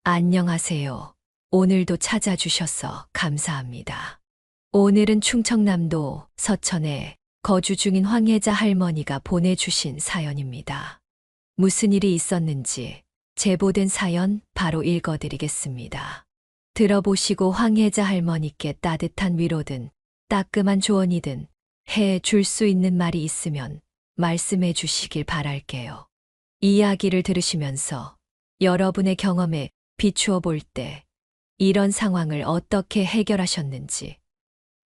안녕하세요. 오늘도 찾아주셔서 감사합니다. 오늘은 충청남도 서천에 거주 중인 황혜자 할머니가 보내주신 사연입니다. 무슨 일이 있었는지 제보된 사연 바로 읽어드리겠습니다. 들어보시고 황혜자 할머니께 따뜻한 위로든 따끔한 조언이든 해 줄 수 있는 말이 있으면 말씀해 주시길 바랄게요. 이야기를 들으시면서 여러분의 경험에 비추어 볼 때 이런 상황을 어떻게 해결하셨는지,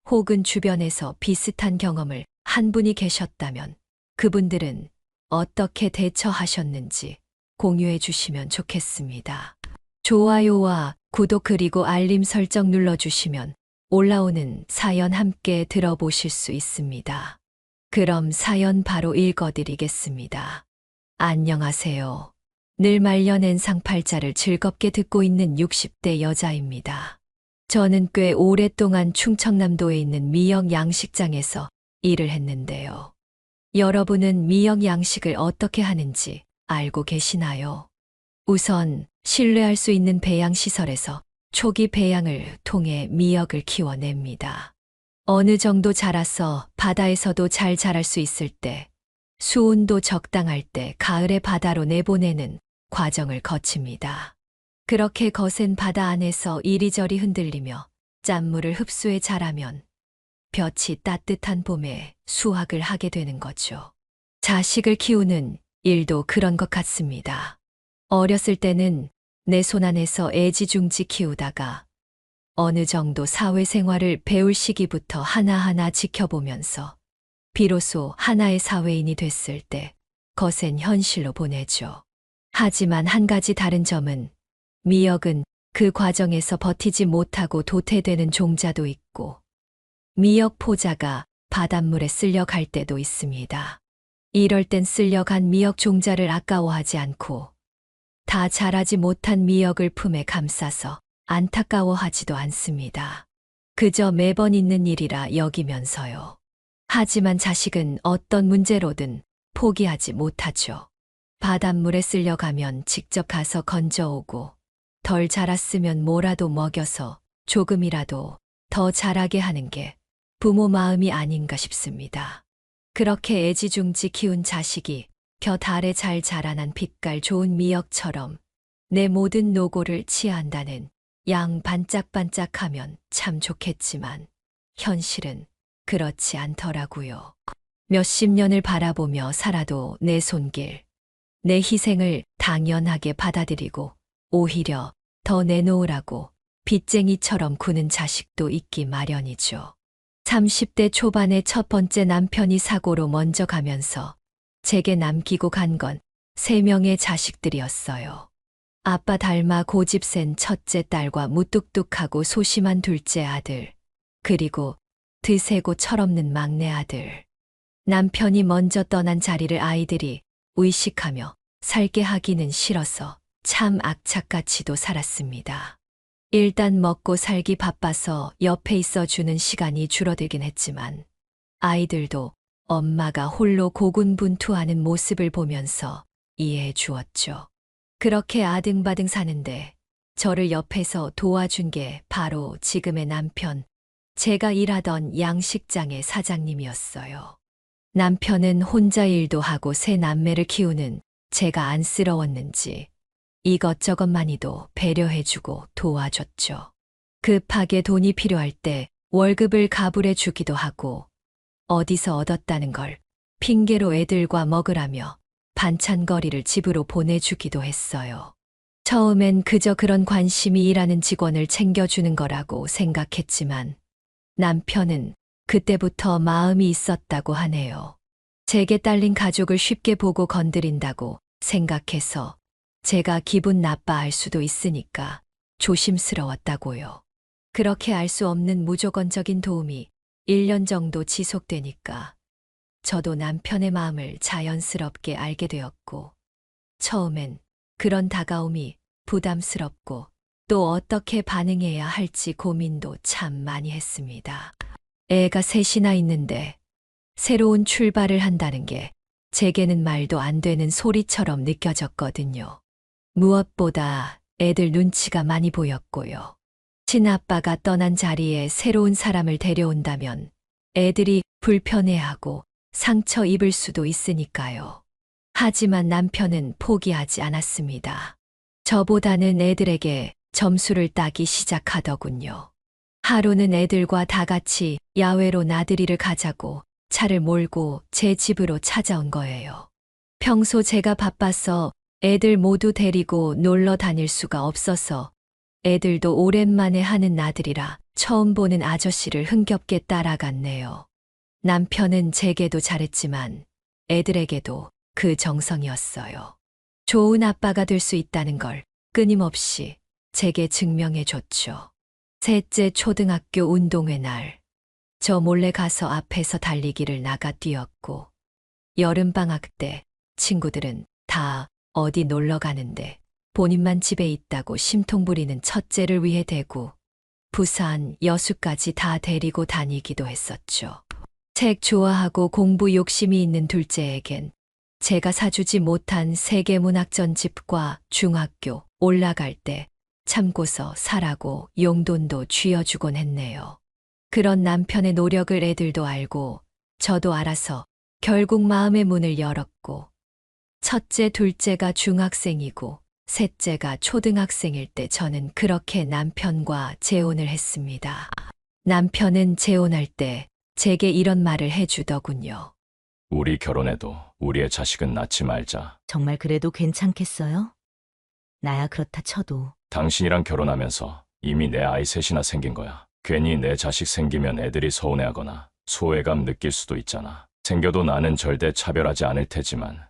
혹은 주변에서 비슷한 경험을 한 분이 계셨다면 그분들은 어떻게 대처하셨는지 공유해 주시면 좋겠습니다. 좋아요와 구독 그리고 알림 설정 눌러주시면 올라오는 사연 함께 들어보실 수 있습니다. 그럼 사연 바로 읽어드리겠습니다. 안녕하세요. 늘 말려낸 상팔자를 즐겁게 듣고 있는 60대 여자입니다. 저는 꽤 오랫동안 충청남도에 있는 미역 양식장에서 일을 했는데요. 여러분은 미역 양식을 어떻게 하는지 알고 계시나요? 우선 신뢰할 수 있는 배양시설에서 초기 배양을 통해 미역을 키워냅니다. 어느 정도 자라서 바다에서도 잘 자랄 수 있을 때, 수온도 적당할 때 가을에 바다로 내보내는 과정을 거칩니다. 그렇게 거센 바다 안에서 이리저리 흔들리며 짠물을 흡수해 자라면 볕이 따뜻한 봄에 수확을 하게 되는 거죠. 자식을 키우는 일도 그런 것 같습니다. 어렸을 때는 내 손 안에서 애지중지 키우다가 어느 정도 사회생활을 배울 시기부터 하나하나 지켜보면서 비로소 하나의 사회인이 됐을 때 거센 현실로 보내죠. 하지만 한 가지 다른 점은 미역은 그 과정에서 버티지 못하고 도태되는 종자도 있고 미역 포자가 바닷물에 쓸려갈 때도 있습니다. 이럴 땐 쓸려간 미역 종자를 아까워하지 않고 다 자라지 못한 미역을 품에 감싸서 안타까워하지도 않습니다. 그저 매번 있는 일이라 여기면서요. 하지만 자식은 어떤 문제로든 포기하지 못하죠. 바닷물에 쓸려가면 직접 가서 건져오고 덜 자랐으면 뭐라도 먹여서 조금이라도 더 자라게 하는 게 부모 마음이 아닌가 싶습니다. 그렇게 애지중지 키운 자식이 볕 아래 잘 자라난 빛깔 좋은 미역처럼 내 모든 노고를 치한다는 양 반짝반짝하면 참 좋겠지만 현실은 그렇지 않더라고요. 몇십 년을 바라보며 살아도 내 손길, 내 희생을 당연하게 받아들이고 오히려 더 내놓으라고 빚쟁이처럼 구는 자식도 있기 마련이죠. 30대 초반에 첫 번째 남편이 사고로 먼저 가면서 제게 남기고 간 건 3명의 자식들이었어요. 아빠 닮아 고집센 첫째 딸과 무뚝뚝하고 소심한 둘째 아들, 그리고 드세고 철없는 막내 아들. 남편이 먼저 떠난 자리를 아이들이 의식하며 살게 하기는 싫어서 참 악착같이도 살았습니다. 일단 먹고 살기 바빠서 옆에 있어주는 시간이 줄어들긴 했지만 아이들도 엄마가 홀로 고군분투하는 모습을 보면서 이해해 주었죠. 그렇게 아등바등 사는데 저를 옆에서 도와준 게 바로 지금의 남편, 제가 일하던 양식장의 사장님이었어요. 남편은 혼자 일도 하고 3남매를 키우는 제가 안쓰러웠는지 이것저것 많이도 배려해주고 도와줬죠. 급하게 돈이 필요할 때 월급을 가불해 주기도 하고 어디서 얻었다는 걸 핑계로 애들과 먹으라며 반찬거리를 집으로 보내주기도 했어요. 처음엔 그저 그런 관심이 일하는 직원을 챙겨주는 거라고 생각했지만 남편은 그때부터 마음이 있었다고 하네요. 제게 딸린 가족을 쉽게 보고 건드린다고 생각해서 제가 기분 나빠할 수도 있으니까 조심스러웠다고요. 그렇게 알 수 없는 무조건적인 도움이 1년 정도 지속되니까 저도 남편의 마음을 자연스럽게 알게 되었고 처음엔 그런 다가옴이 부담스럽고 또 어떻게 반응해야 할지 고민도 참 많이 했습니다. 애가 3이나 있는데 새로운 출발을 한다는 게 제게는 말도 안 되는 소리처럼 느껴졌거든요. 무엇보다 애들 눈치가 많이 보였고요. 친아빠가 떠난 자리에 새로운 사람을 데려온다면 애들이 불편해하고 상처 입을 수도 있으니까요. 하지만 남편은 포기하지 않았습니다. 저보다는 애들에게 점수를 따기 시작하더군요. 하루는 애들과 다 같이 야외로 나들이를 가자고 차를 몰고 제 집으로 찾아온 거예요. 평소 제가 바빠서 애들 모두 데리고 놀러 다닐 수가 없어서 애들도 오랜만에 하는 나들이라 처음 보는 아저씨를 흥겹게 따라갔네요. 남편은 제게도 잘했지만 애들에게도 그 정성이었어요. 좋은 아빠가 될 수 있다는 걸 끊임없이 제게 증명해 줬죠. 셋째 초등학교 운동회 날, 저 몰래 가서 앞에서 달리기를 나가 뛰었고, 여름방학 때 친구들은 다 어디 놀러 가는데 본인만 집에 있다고 심통 부리는 첫째를 위해 대구, 부산, 여수까지 다 데리고 다니기도 했었죠. 책 좋아하고 공부 욕심이 있는 둘째에겐 제가 사주지 못한 세계문학 전집과 중학교 올라갈 때 참고서 사라고 용돈도 쥐어주곤 했네요. 그런 남편의 노력을 애들도 알고 저도 알아서 결국 마음의 문을 열었고, 첫째, 둘째가 중학생이고 셋째가 초등학생일 때 저는 그렇게 남편과 재혼을 했습니다. 남편은 재혼할 때 제게 이런 말을 해주더군요. 우리 결혼해도 우리의 자식은 낳지 말자. 정말 그래도 괜찮겠어요? 나야 그렇다 쳐도. 당신이랑 결혼하면서 이미 내 아이 셋이나 생긴 거야. 괜히 내 자식 생기면 애들이 서운해하거나 소외감 느낄 수도 있잖아. 생겨도 나는 절대 차별하지 않을 테지만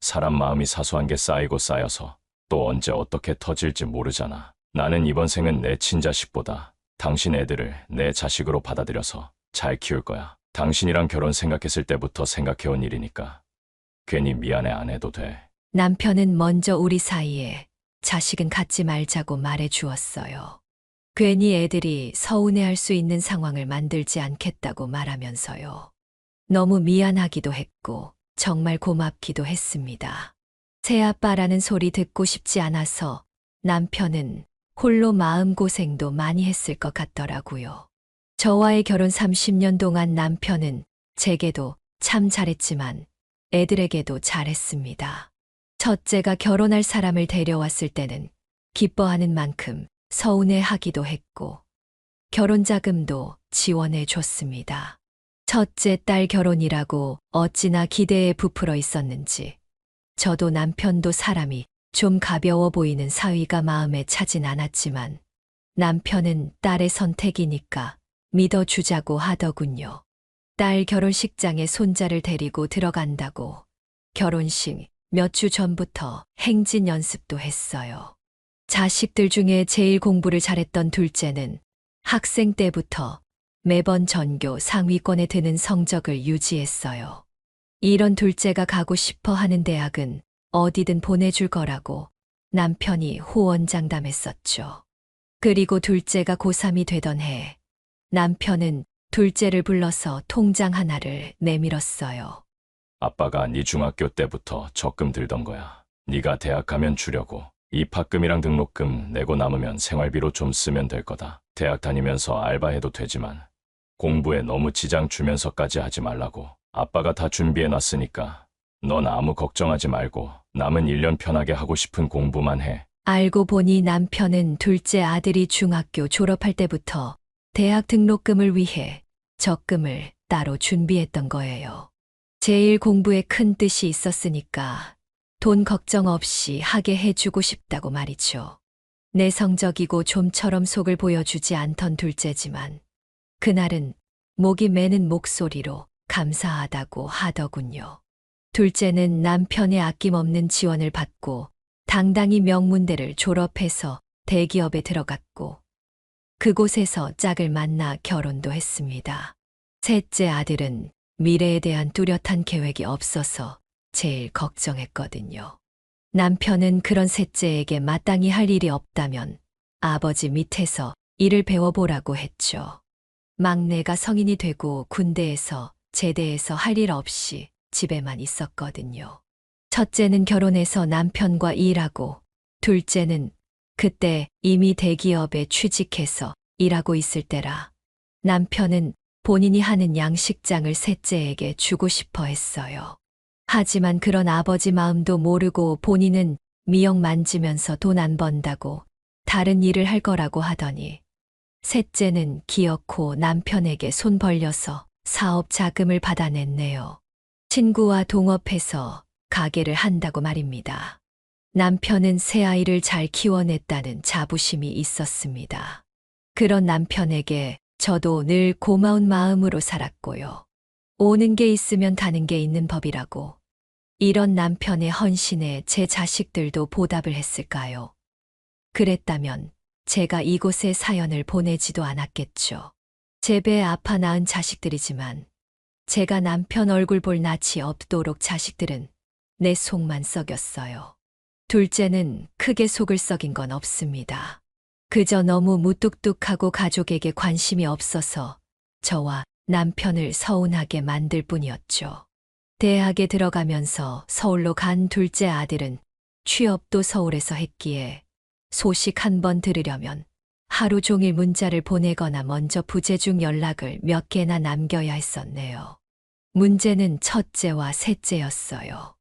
사람 마음이 사소한 게 쌓이고 쌓여서 또 언제 어떻게 터질지 모르잖아. 나는 이번 생은 내 친자식보다 당신 애들을 내 자식으로 받아들여서 잘 키울 거야. 당신이랑 결혼 생각했을 때부터 생각해온 일이니까 괜히 미안해 안 해도 돼. 남편은 먼저 우리 사이에 자식은 갖지 말자고 말해 주었어요. 괜히 애들이 서운해할 수 있는 상황을 만들지 않겠다고 말하면서요. 너무 미안하기도 했고 정말 고맙기도 했습니다. 새아빠라는 소리 듣고 싶지 않아서 남편은 홀로 마음고생도 많이 했을 것 같더라고요. 저와의 결혼 30년 동안 남편은 제게도 참 잘했지만 애들에게도 잘했습니다. 첫째가 결혼할 사람을 데려왔을 때는 기뻐하는 만큼 서운해하기도 했고 결혼 자금도 지원해 줬습니다. 첫째 딸 결혼이라고 어찌나 기대에 부풀어 있었는지 저도 남편도 사람이 좀 가벼워 보이는 사위가 마음에 차진 않았지만 남편은 딸의 선택이니까 믿어주자고 하더군요. 딸 결혼식장에 손자를 데리고 들어간다고 결혼식 몇 주 전부터 행진 연습도 했어요. 자식들 중에 제일 공부를 잘했던 둘째는 학생 때부터 매번 전교 상위권에 드는 성적을 유지했어요. 이런 둘째가 가고 싶어 하는 대학은 어디든 보내줄 거라고 남편이 호언장담했었죠. 그리고 둘째가 고3이 되던 해 남편은 둘째를 불러서 통장 하나를 내밀었어요. 아빠가 네 중학교 때부터 적금 들던 거야. 네가 대학 가면 주려고. 입학금이랑 등록금 내고 남으면 생활비로 좀 쓰면 될 거다. 대학 다니면서 알바해도 되지만 공부에 너무 지장 주면서까지 하지 말라고. 아빠가 다 준비해놨으니까 넌 아무 걱정하지 말고 남은 1년 편하게 하고 싶은 공부만 해. 알고 보니 남편은 둘째 아들이 중학교 졸업할 때부터 대학 등록금을 위해 적금을 따로 준비했던 거예요. 제일 공부에 큰 뜻이 있었으니까 돈 걱정 없이 하게 해주고 싶다고 말이죠. 내성적이고 좀처럼 속을 보여주지 않던 둘째지만 그날은 목이 매는 목소리로 감사하다고 하더군요. 둘째는 남편의 아낌없는 지원을 받고 당당히 명문대를 졸업해서 대기업에 들어갔고 그곳에서 짝을 만나 결혼도 했습니다. 셋째 아들은 미래에 대한 뚜렷한 계획이 없어서 제일 걱정했거든요. 남편은 그런 셋째에게 마땅히 할 일이 없다면 아버지 밑에서 일을 배워보라고 했죠. 막내가 성인이 되고 군대에서 제대해서 할 일 없이 집에만 있었거든요. 첫째는 결혼해서 남편과 일하고 둘째는 그때 이미 대기업에 취직해서 일하고 있을 때라 남편은 본인이 하는 양식장을 셋째에게 주고 싶어 했어요. 하지만 그런 아버지 마음도 모르고 본인은 미역 만지면서 돈 안 번다고 다른 일을 할 거라고 하더니 셋째는 기어코 남편에게 손 벌려서 사업 자금을 받아냈네요. 친구와 동업해서 가게를 한다고 말입니다. 남편은 새 아이를 잘 키워냈다는 자부심이 있었습니다. 그런 남편에게 저도 늘 고마운 마음으로 살았고요. 오는 게 있으면 가는 게 있는 법이라고. 이런 남편의 헌신에 제 자식들도 보답을 했을까요? 그랬다면 제가 이곳에 사연을 보내지도 않았겠죠. 제 배에 아파 낳은 자식들이지만 제가 남편 얼굴 볼 낯이 없도록 자식들은 내 속만 썩였어요. 둘째는 크게 속을 썩인 건 없습니다. 그저 너무 무뚝뚝하고 가족에게 관심이 없어서 저와 남편을 서운하게 만들 뿐이었죠. 대학에 들어가면서 서울로 간 둘째 아들은 취업도 서울에서 했기에 소식 한 번 들으려면 하루 종일 문자를 보내거나 먼저 부재중 연락을 몇 개나 남겨야 했었네요. 문제는 첫째와 셋째였어요.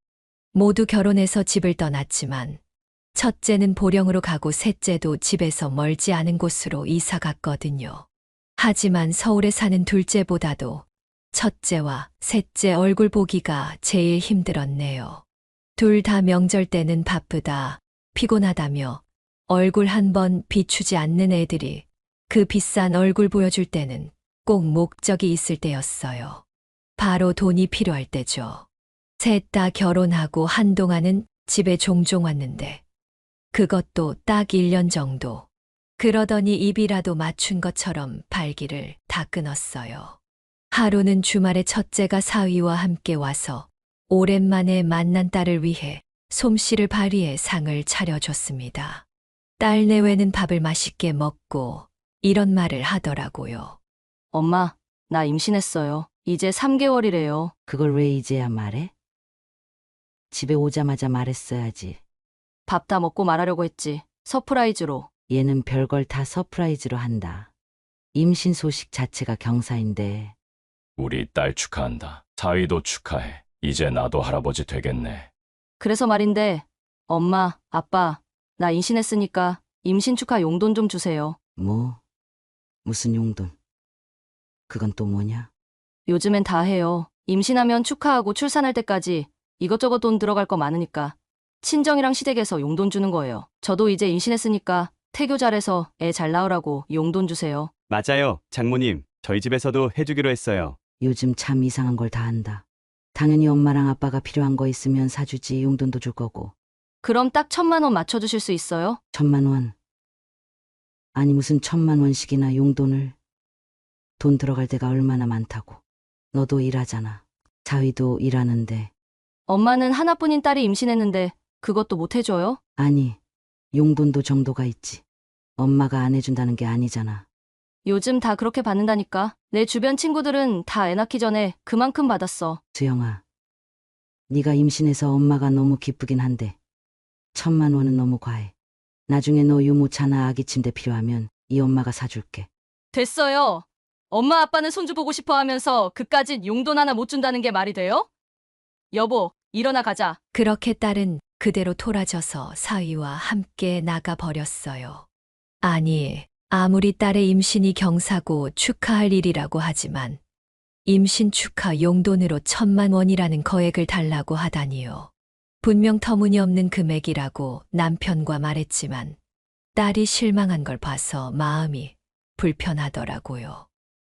모두 결혼해서 집을 떠났지만 첫째는 보령으로 가고 셋째도 집에서 멀지 않은 곳으로 이사 갔거든요. 하지만 서울에 사는 둘째보다도 첫째와 셋째 얼굴 보기가 제일 힘들었네요. 둘 다 명절 때는 바쁘다, 피곤하다며 얼굴 한 번 비추지 않는 애들이 그 비싼 얼굴 보여줄 때는 꼭 목적이 있을 때였어요. 바로 돈이 필요할 때죠. 셋 다 결혼하고 한동안은 집에 종종 왔는데 그것도 딱 1년 정도. 그러더니 입이라도 맞춘 것처럼 발기를 다 끊었어요. 하루는 주말에 첫째가 사위와 함께 와서 오랜만에 만난 딸을 위해 솜씨를 발휘해 상을 차려줬습니다. 딸 내외는 밥을 맛있게 먹고 이런 말을 하더라고요. 엄마, 나 임신했어요. 이제 3개월이래요. 그걸 왜 이제야 말해? 집에 오자마자 말했어야지. 밥 다 먹고 말하려고 했지. 서프라이즈로. 얘는 별걸 다 서프라이즈로 한다. 임신 소식 자체가 경사인데. 우리 딸 축하한다. 사위도 축하해. 이제 나도 할아버지 되겠네. 그래서 말인데, 엄마, 아빠, 나 임신했으니까 임신 축하 용돈 좀 주세요. 뭐? 무슨 용돈? 그건 또 뭐냐? 요즘엔 다 해요. 임신하면 축하하고 출산할 때까지 이것저것 돈 들어갈 거 많으니까. 친정이랑 시댁에서 용돈 주는 거예요. 저도 이제 임신했으니까 태교 잘해서 애 잘 낳으라고 용돈 주세요. 맞아요, 장모님. 저희 집에서도 해주기로 했어요. 요즘 참 이상한 걸 다 한다. 당연히 엄마랑 아빠가 필요한 거 있으면 사주지 용돈도 줄 거고. 그럼 딱 1,000만 원 맞춰주실 수 있어요? 1,000만 원. 아니 무슨 1,000만 원씩이나 용돈을. 돈 들어갈 데가 얼마나 많다고. 너도 일하잖아. 사위도 일하는데. 엄마는 하나뿐인 딸이 임신했는데 그것도 못 해줘요? 아니 용돈도 정도가 있지. 엄마가 안 해준다는 게 아니잖아. 요즘 다 그렇게 받는다니까. 내 주변 친구들은 다 애 낳기 전에 그만큼 받았어. 수영아, 네가 임신해서 엄마가 너무 기쁘긴 한데 1,000만 원은 너무 과해. 나중에 너 유모차나 아기 침대 필요하면 이 엄마가 사줄게. 됐어요. 엄마 아빠는 손주 보고 싶어 하면서 그까짓 용돈 하나 못 준다는 게 말이 돼요? 여보, 일어나 가자. 그렇게 딸은 그대로 토라져서 사위와 함께 나가 버렸어요. 아니, 아무리 딸의 임신이 경사고 축하할 일이라고 하지만 임신 축하 용돈으로 1,000만 원이라는 거액을 달라고 하다니요. 분명 터무니없는 금액이라고 남편과 말했지만 딸이 실망한 걸 봐서 마음이 불편하더라고요.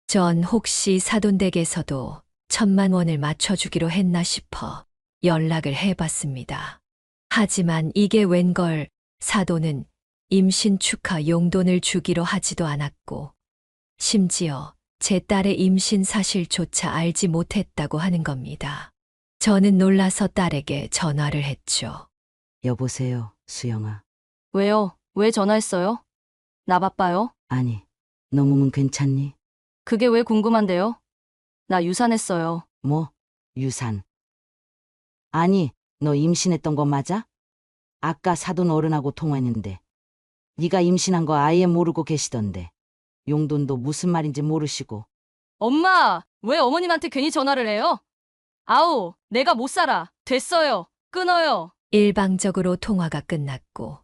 전 혹시 사돈댁에서도 1,000만 원을 맞춰주기로 했나 싶어 연락을 해봤습니다. 하지만 이게 웬걸 사돈은 임신 축하 용돈을 주기로 하지도 않았고 심지어 제 딸의 임신 사실조차 알지 못했다고 하는 겁니다. 저는 놀라서 딸에게 전화를 했죠. 여보세요, 수영아. 왜요? 왜 전화했어요? 나 바빠요? 아니, 너 몸은 괜찮니? 그게 왜 궁금한데요? 나 유산했어요. 뭐? 유산. 아니, 너 임신했던 거 맞아? 아까 사돈 어른하고 통화했는데. 네가 임신한 거 아예 모르고 계시던데. 용돈도 무슨 말인지 모르시고. 엄마, 왜 어머님한테 괜히 전화를 해요? 아우, 내가 못 살아. 됐어요. 끊어요. 일방적으로 통화가 끝났고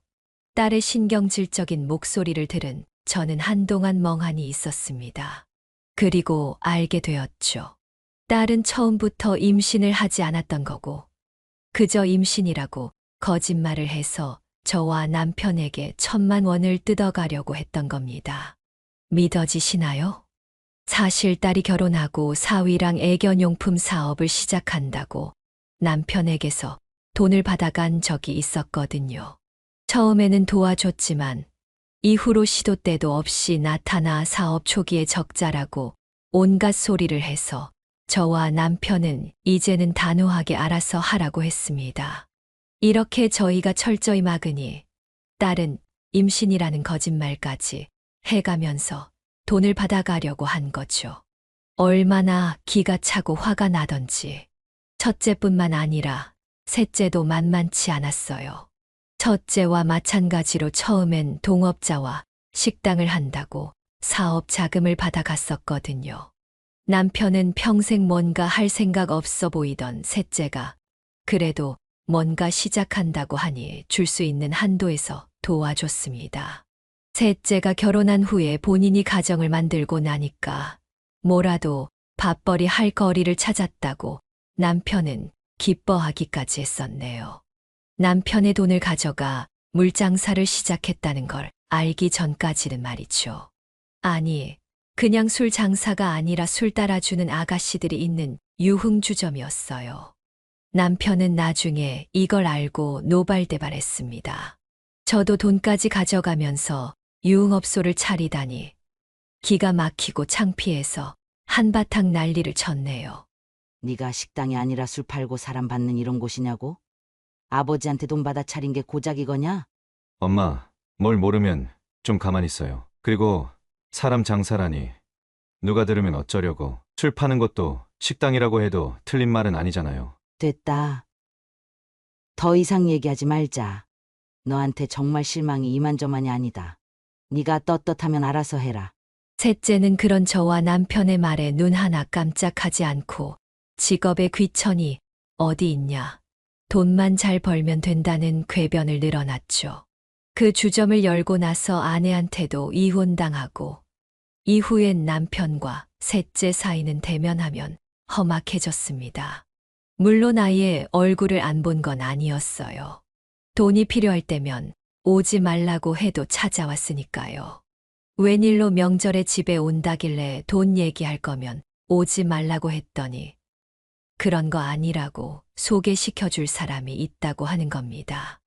딸의 신경질적인 목소리를 들은 저는 한동안 멍하니 있었습니다. 그리고 알게 되었죠. 딸은 처음부터 임신을 하지 않았던 거고 그저 임신이라고 거짓말을 해서 저와 남편에게 1,000만 원을 뜯어가려고 했던 겁니다. 믿어지시나요? 사실 딸이 결혼하고 사위랑 애견용품 사업을 시작한다고 남편에게서 돈을 받아간 적이 있었거든요. 처음에는 도와줬지만 이후로 시도 때도 없이 나타나 사업 초기에 적자라고 온갖 소리를 해서 저와 남편은 이제는 단호하게 알아서 하라고 했습니다. 이렇게 저희가 철저히 막으니 딸은 임신이라는 거짓말까지 해가면서 돈을 받아가려고 한 거죠. 얼마나 기가 차고 화가 나던지 첫째뿐만 아니라 셋째도 만만치 않았어요. 첫째와 마찬가지로 처음엔 동업자와 식당을 한다고 사업 자금을 받아갔었거든요. 남편은 평생 뭔가 할 생각 없어 보이던 셋째가 그래도 뭔가 시작한다고 하니 줄 수 있는 한도에서 도와줬습니다. 셋째가 결혼한 후에 본인이 가정을 만들고 나니까 뭐라도 밥벌이 할 거리를 찾았다고 남편은 기뻐하기까지 했었네요. 남편의 돈을 가져가 물장사를 시작했다는 걸 알기 전까지는 말이죠. 아니, 그냥 술 장사가 아니라 술 따라주는 아가씨들이 있는 유흥주점이었어요. 남편은 나중에 이걸 알고 노발대발했습니다. 저도 돈까지 가져가면서 유흥업소를 차리다니 기가 막히고 창피해서 한바탕 난리를 쳤네요. 네가 식당이 아니라 술 팔고 사람 받는 이런 곳이냐고? 아버지한테 돈 받아 차린 게 고작이거냐? 엄마, 뭘 모르면 좀 가만히 있어요. 그리고 사람 장사라니 누가 들으면 어쩌려고. 술 파는 것도 식당이라고 해도 틀린 말은 아니잖아요. 됐다. 더 이상 얘기하지 말자. 너한테 정말 실망이 이만저만이 아니다. 네가 떳떳하면 알아서 해라. 셋째는 그런 저와 남편의 말에 눈 하나 깜짝하지 않고 직업의 귀천이 어디 있냐. 돈만 잘 벌면 된다는 궤변을 늘어놨죠. 그 주점을 열고 나서 아내한테도 이혼당하고 이후엔 남편과 셋째 사이는 대면하면 험악해졌습니다. 물론 아예 얼굴을 안 본 건 아니었어요. 돈이 필요할 때면 오지 말라고 해도 찾아왔으니까요. 웬일로 명절에 집에 온다길래 돈 얘기할 거면 오지 말라고 했더니 그런 거 아니라고 소개시켜줄 사람이 있다고 하는 겁니다.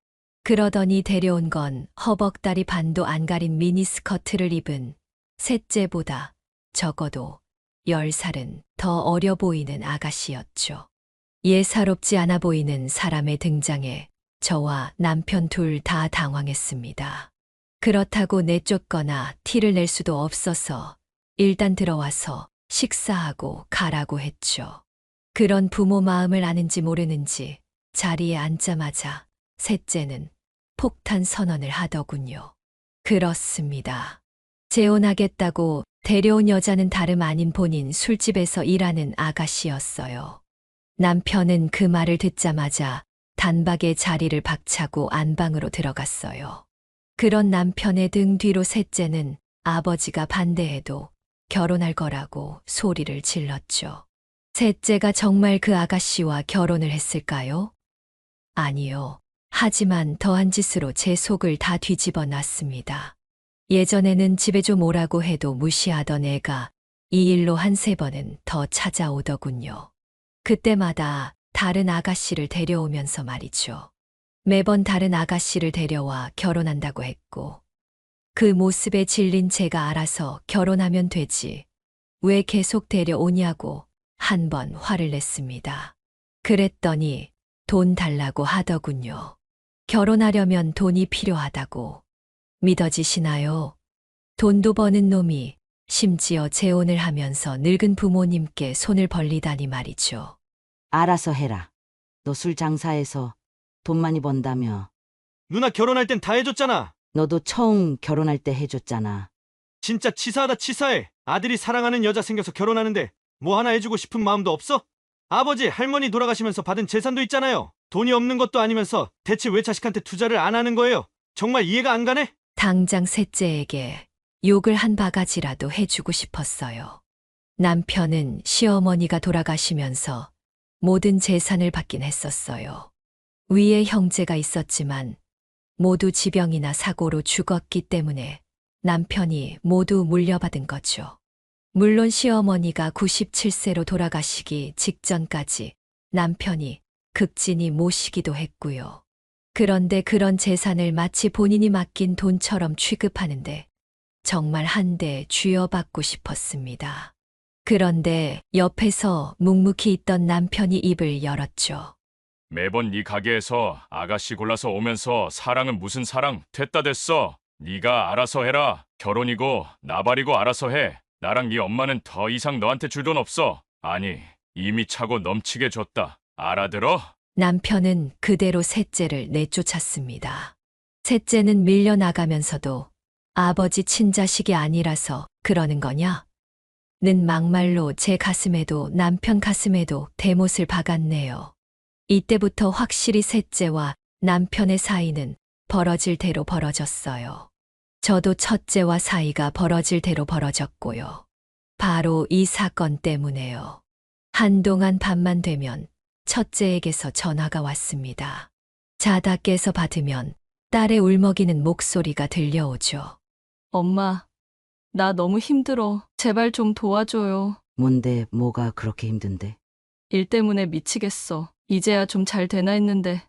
그러더니 데려온 건 허벅다리 반도 안 가린 미니스커트를 입은 셋째보다 적어도 10살은 더 어려 보이는 아가씨였죠. 예사롭지 않아 보이는 사람의 등장에 저와 남편 둘 다 당황했습니다. 그렇다고 내쫓거나 티를 낼 수도 없어서 일단 들어와서 식사하고 가라고 했죠. 그런 부모 마음을 아는지 모르는지 자리에 앉자마자 셋째는 폭탄 선언을 하더군요. 그렇습니다. 재혼하겠다고 데려온 여자는 다름 아닌 본인 술집에서 일하는 아가씨였어요. 남편은 그 말을 듣자마자 단박에 자리를 박차고 안방으로 들어갔어요. 그런 남편의 등 뒤로 셋째는 아버지가 반대해도 결혼할 거라고 소리를 질렀죠. 셋째가 정말 그 아가씨와 결혼을 했을까요? 아니요. 하지만 더한 짓으로 제 속을 다 뒤집어 놨습니다. 예전에는 집에 좀 오라고 해도 무시하던 애가 이 일로 한 3번은 더 찾아오더군요. 그때마다 다른 아가씨를 데려오면서 말이죠. 매번 다른 아가씨를 데려와 결혼한다고 했고 그 모습에 질린 제가 알아서 결혼하면 되지 왜 계속 데려오냐고 한 번 화를 냈습니다. 그랬더니 돈 달라고 하더군요. 결혼하려면 돈이 필요하다고. 믿어지시나요? 돈도 버는 놈이 심지어 재혼을 하면서 늙은 부모님께 손을 벌리다니 말이죠. 알아서 해라. 너 술 장사해서 돈 많이 번다며. 누나 결혼할 땐 다 해줬잖아. 너도 처음 결혼할 때 해줬잖아. 진짜 치사하다 치사해. 아들이 사랑하는 여자 생겨서 결혼하는데 뭐 하나 해주고 싶은 마음도 없어? 아버지, 할머니 돌아가시면서 받은 재산도 있잖아요. 돈이 없는 것도 아니면서 대체 왜 자식한테 투자를 안 하는 거예요? 정말 이해가 안 가네? 당장 셋째에게 욕을 한 바가지라도 해주고 싶었어요. 남편은 시어머니가 돌아가시면서 모든 재산을 받긴 했었어요. 위에 형제가 있었지만 모두 지병이나 사고로 죽었기 때문에 남편이 모두 물려받은 거죠. 물론 시어머니가 97세로 돌아가시기 직전까지 남편이 극진히 모시기도 했고요. 그런데 그런 재산을 마치 본인이 맡긴 돈처럼 취급하는데 정말 한대 쥐어받고 싶었습니다. 그런데 옆에서 묵묵히 있던 남편이 입을 열었죠. 매번 네 가게에서 아가씨 골라서 오면서 사랑은 무슨 사랑? 됐다 됐어. 네가 알아서 해라. 결혼이고 나발이고 알아서 해. 나랑 네 엄마는 더 이상 너한테 줄 돈 없어. 아니, 이미 차고 넘치게 줬다. 알아들어? 남편은 그대로 셋째를 내쫓았습니다. 셋째는 밀려나가면서도 아버지 친자식이 아니라서 그러는 거냐? 는 막말로 제 가슴에도 남편 가슴에도 대못을 박았네요. 이때부터 확실히 셋째와 남편의 사이는 벌어질 대로 벌어졌어요. 저도 첫째와 사이가 벌어질 대로 벌어졌고요. 바로 이 사건 때문에요. 한동안 밤만 되면 첫째에게서 전화가 왔습니다. 자다 깨서 받으면 딸의 울먹이는 목소리가 들려오죠. 엄마, 나 너무 힘들어. 제발 좀 도와줘요. 뭔데 뭐가 그렇게 힘든데? 일 때문에 미치겠어. 이제야 좀 잘 되나 했는데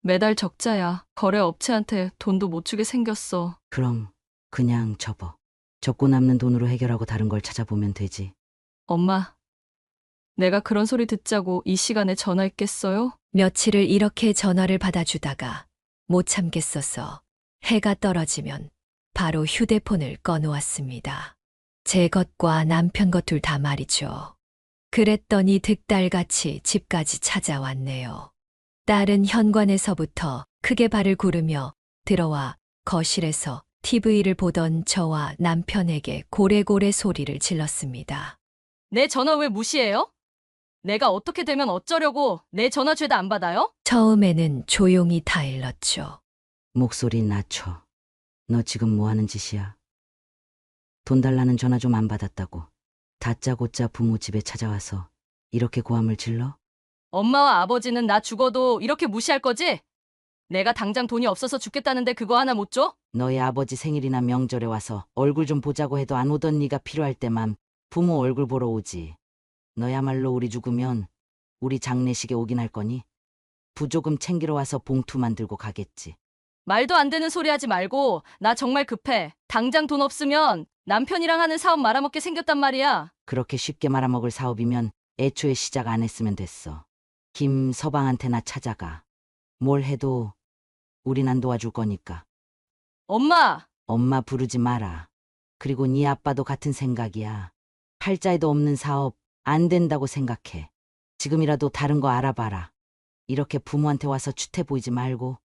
매달 적자야. 거래 업체한테 돈도 못 주게 생겼어. 그럼 그냥 접어. 적고 남는 돈으로 해결하고 다른 걸 찾아보면 되지. 엄마, 내가 그런 소리 듣자고 이 시간에 전화했겠어요? 며칠을 이렇게 전화를 받아주다가 못 참겠어서 해가 떨어지면 바로 휴대폰을 꺼놓았습니다. 제 것과 남편 것 둘 다 말이죠. 그랬더니 득달같이 집까지 찾아왔네요. 딸은 현관에서부터 크게 발을 구르며 들어와 거실에서 TV를 보던 저와 남편에게 고래고래 소리를 질렀습니다. 내 전화 왜 무시해요? 내가 어떻게 되면 어쩌려고 내 전화 죄다 안 받아요? 처음에는 조용히 타일렀죠. 목소리 낮춰. 너 지금 뭐 하는 짓이야? 돈 달라는 전화 좀 안 받았다고. 다짜고짜 부모 집에 찾아와서 이렇게 고함을 질러? 엄마와 아버지는 나 죽어도 이렇게 무시할 거지? 내가 당장 돈이 없어서 죽겠다는데 그거 하나 못 줘? 너희 아버지 생일이나 명절에 와서 얼굴 좀 보자고 해도 안 오던 네가 필요할 때만 부모 얼굴 보러 오지. 너야말로 우리 죽으면 우리 장례식에 오긴 할 거니? 부조금 챙기러 와서 봉투만 들고 가겠지. 말도 안 되는 소리 하지 말고 나 정말 급해. 당장 돈 없으면 남편이랑 하는 사업 말아먹게 생겼단 말이야. 그렇게 쉽게 말아먹을 사업이면 애초에 시작 안 했으면 됐어. 김서방한테나 찾아가. 뭘 해도 우린 안 도와줄 거니까. 엄마! 엄마 부르지 마라. 그리고 네 아빠도 같은 생각이야. 팔자에도 없는 사업 안 된다고 생각해. 지금이라도 다른 거 알아봐라. 이렇게 부모한테 와서 추태 보이지 말고.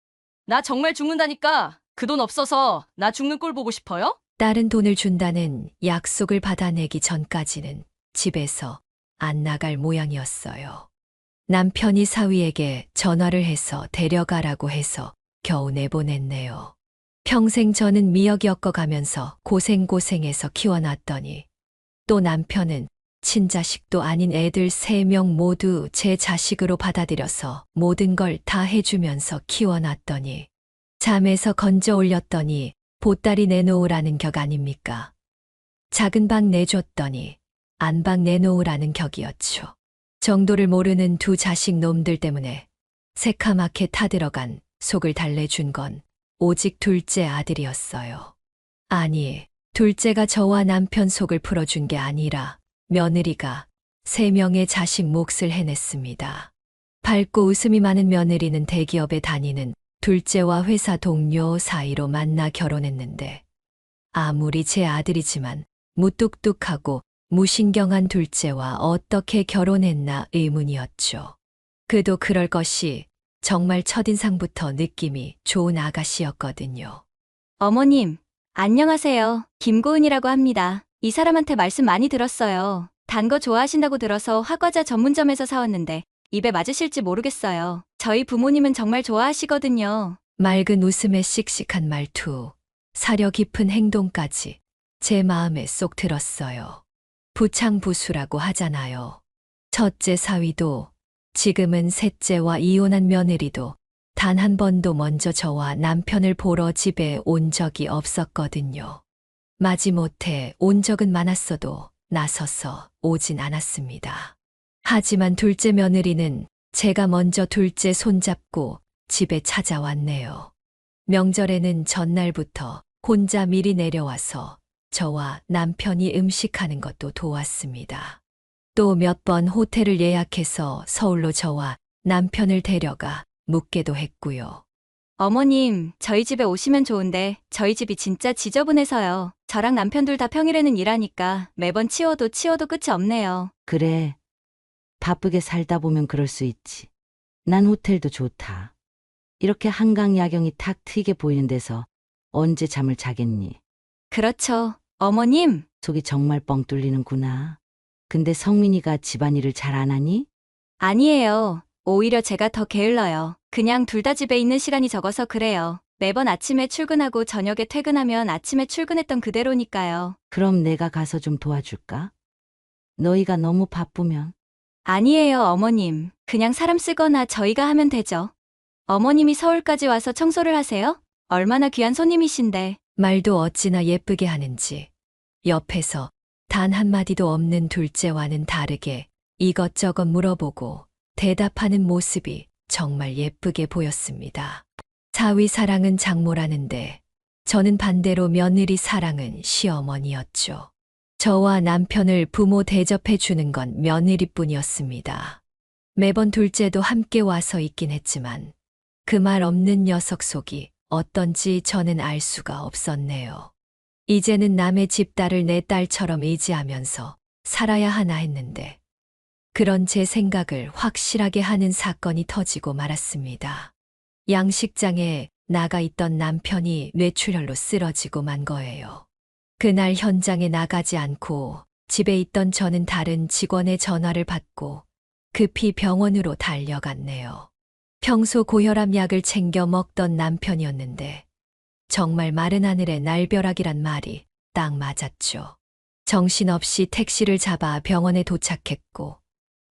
나 정말 죽는다니까. 그 돈 없어서 나 죽는 꼴 보고 싶어요? 딸은 돈을 준다는 약속을 받아내기 전까지는 집에서 안 나갈 모양이었어요. 남편이 사위에게 전화를 해서 데려가라고 해서 겨우 내보냈네요. 평생 저는 미역 엮어가면서 고생고생해서 키워놨더니 또 남편은 친자식도 아닌 애들 3명 모두 제 자식으로 받아들여서 모든 걸 다 해주면서 키워놨더니 잠에서 건져 올렸더니 보따리 내놓으라는 격 아닙니까? 작은 방 내줬더니 안방 내놓으라는 격이었죠. 정도를 모르는 두 자식 놈들 때문에 새카맣게 타들어간 속을 달래준 건 오직 둘째 아들이었어요. 아니, 둘째가 저와 남편 속을 풀어준 게 아니라 며느리가 3명의 자식 몫을 해냈습니다. 밝고 웃음이 많은 며느리는 대기업에 다니는 둘째와 회사 동료 사이로 만나 결혼했는데 아무리 제 아들이지만 무뚝뚝하고 무신경한 둘째와 어떻게 결혼했나 의문이었죠. 그도 그럴 것이 정말 첫인상부터 느낌이 좋은 아가씨였거든요. 어머님, 안녕하세요. 김고은이라고 합니다. 이 사람한테 말씀 많이 들었어요. 단 거 좋아하신다고 들어서 화과자 전문점에서 사왔는데 입에 맞으실지 모르겠어요. 저희 부모님은 정말 좋아하시거든요. 맑은 웃음에 씩씩한 말투, 사려 깊은 행동까지 제 마음에 쏙 들었어요. 부창부수라고 하잖아요. 첫째 사위도 지금은 셋째와 이혼한 며느리도 단 한 번도 먼저 저와 남편을 보러 집에 온 적이 없었거든요. 마지못해 온 적은 많았어도 나서서 오진 않았습니다. 하지만 둘째 며느리는 제가 먼저 둘째 손잡고 집에 찾아왔네요. 명절에는 전날부터 혼자 미리 내려와서 저와 남편이 음식하는 것도 도왔습니다. 또 몇 번 호텔을 예약해서 서울로 저와 남편을 데려가 묵게도 했고요. 어머님, 저희 집에 오시면 좋은데 저희 집이 진짜 지저분해서요. 저랑 남편 둘 다 평일에는 일하니까 매번 치워도 끝이 없네요. 그래. 바쁘게 살다 보면 그럴 수 있지. 난 호텔도 좋다. 이렇게 한강 야경이 탁 트이게 보이는 데서 언제 잠을 자겠니? 그렇죠. 어머님, 속이 정말 뻥 뚫리는구나. 근데 성민이가 집안일을 잘 안 하니? 아니에요. 오히려 제가 더 게을러요. 그냥 둘 다 집에 있는 시간이 적어서 그래요. 매번 아침에 출근하고 저녁에 퇴근하면 아침에 출근했던 그대로니까요. 그럼 내가 가서 좀 도와줄까? 너희가 너무 바쁘면. 아니에요, 어머님. 그냥 사람 쓰거나 저희가 하면 되죠. 어머님이 서울까지 와서 청소를 하세요? 얼마나 귀한 손님이신데. 말도 어찌나 예쁘게 하는지 옆에서 단 한마디도 없는 둘째와는 다르게 이것저것 물어보고 대답하는 모습이 정말 예쁘게 보였습니다. 사위 사랑은 장모라는데 저는 반대로 며느리 사랑은 시어머니였죠. 저와 남편을 부모 대접해 주는 건 며느리뿐이었습니다. 매번 둘째도 함께 와서 있긴 했지만 그 말 없는 녀석 속이 어떤지 저는 알 수가 없었네요. 이제는 남의 집딸을 내 딸처럼 의지하면서 살아야 하나 했는데 그런 제 생각을 확실하게 하는 사건이 터지고 말았습니다. 양식장에 나가 있던 남편이 뇌출혈로 쓰러지고 만 거예요. 그날 현장에 나가지 않고 집에 있던 저는 다른 직원의 전화를 받고 급히 병원으로 달려갔네요. 평소 고혈압 약을 챙겨 먹던 남편이었는데 정말 마른 하늘의 날벼락이란 말이 딱 맞았죠. 정신없이 택시를 잡아 병원에 도착했고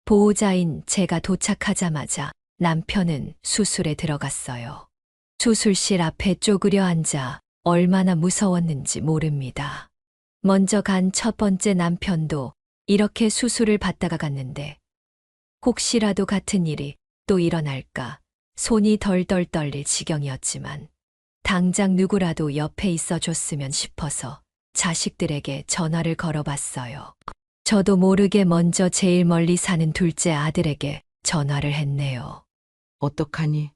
보호자인 제가 도착하자마자 남편은 수술에 들어갔어요. 수술실 앞에 쪼그려 앉아 얼마나 무서웠는지 모릅니다. 먼저 간 첫 번째 남편도 이렇게 수술을 받다가 갔는데 혹시라도 같은 일이 또 일어날까 손이 덜덜 떨릴 지경이었지만 당장 누구라도 옆에 있어 줬으면 싶어서 자식들에게 전화를 걸어봤어요. 저도 모르게 먼저 제일 멀리 사는 둘째 아들에게 전화를 했네요. 어떡하니?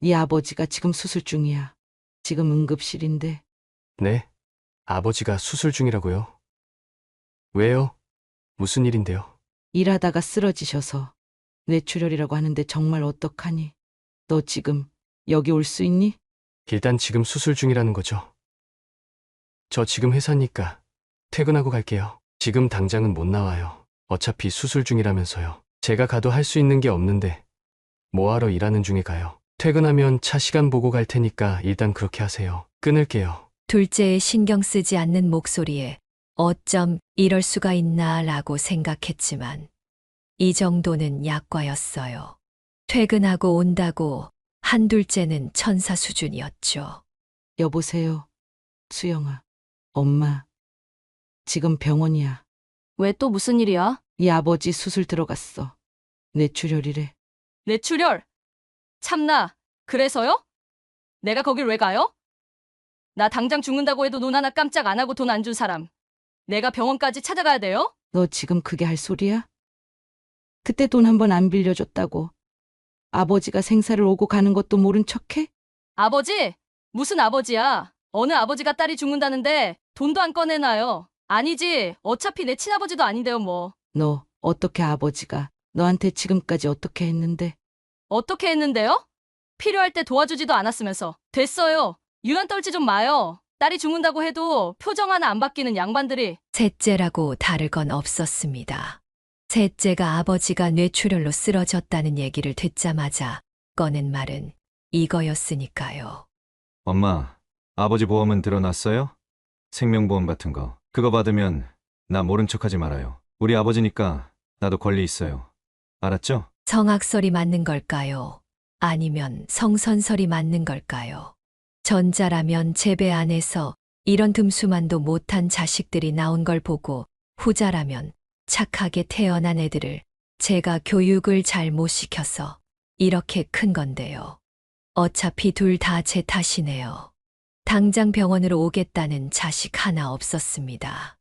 네 아버지가 지금 수술 중이야. 지금 응급실인데. 네, 아버지가 수술 중이라고요? 왜요? 무슨 일인데요? 일하다가 쓰러지셔서 뇌출혈이라고 하는데 정말 어떡하니? 너 지금 여기 올 수 있니? 일단 지금 수술 중이라는 거죠. 저 지금 회사니까 퇴근하고 갈게요. 지금 당장은 못 나와요. 어차피 수술 중이라면서요. 제가 가도 할 수 있는 게 없는데 뭐하러 일하는 중에 가요. 퇴근하면 차 시간 보고 갈 테니까 일단 그렇게 하세요. 끊을게요. 둘째의 신경 쓰지 않는 목소리에 어쩜 이럴 수가 있나 라고 생각했지만 이 정도는 약과였어요. 퇴근하고 온다고 한둘째는 천사 수준이었죠. 여보세요. 수영아. 엄마. 지금 병원이야. 왜 또 무슨 일이야? 네 아버지 수술 들어갔어. 뇌출혈이래. 뇌출혈! 참나, 그래서요? 내가 거길 왜 가요? 나 당장 죽는다고 해도 눈 하나 깜짝 안 하고 돈 안 준 사람. 내가 병원까지 찾아가야 돼요? 너 지금 그게 할 소리야? 그때 돈 한 번 안 빌려줬다고. 아버지가 생사를 오고 가는 것도 모른 척해? 아버지? 무슨 아버지야? 어느 아버지가 딸이 죽는다는데 돈도 안 꺼내놔요. 아니지, 어차피 내 친아버지도 아닌데요 뭐. 너 어떻게 아버지가 너한테 지금까지 어떻게 했는데? 어떻게 했는데요? 필요할 때 도와주지도 않았으면서. 됐어요. 유난 떨지 좀 마요. 딸이 죽는다고 해도 표정 하나 안 바뀌는 양반들이. 셋째라고 다를 건 없었습니다. 셋째가 아버지가 뇌출혈로 쓰러졌다는 얘기를 듣자마자 꺼낸 말은 이거였으니까요. 엄마, 아버지 보험은 들어놨어요? 생명보험 같은 거. 그거 받으면 나 모른 척하지 말아요. 우리 아버지니까 나도 권리 있어요. 알았죠? 성악설이 맞는 걸까요? 아니면 성선설이 맞는 걸까요? 전자라면 제 배 안에서 이런 듬수만도 못한 자식들이 나온 걸 보고, 후자라면 착하게 태어난 애들을 제가 교육을 잘 못 시켜서 이렇게 큰 건데요. 어차피 둘 다 제 탓이네요. 당장 병원으로 오겠다는 자식 하나 없었습니다.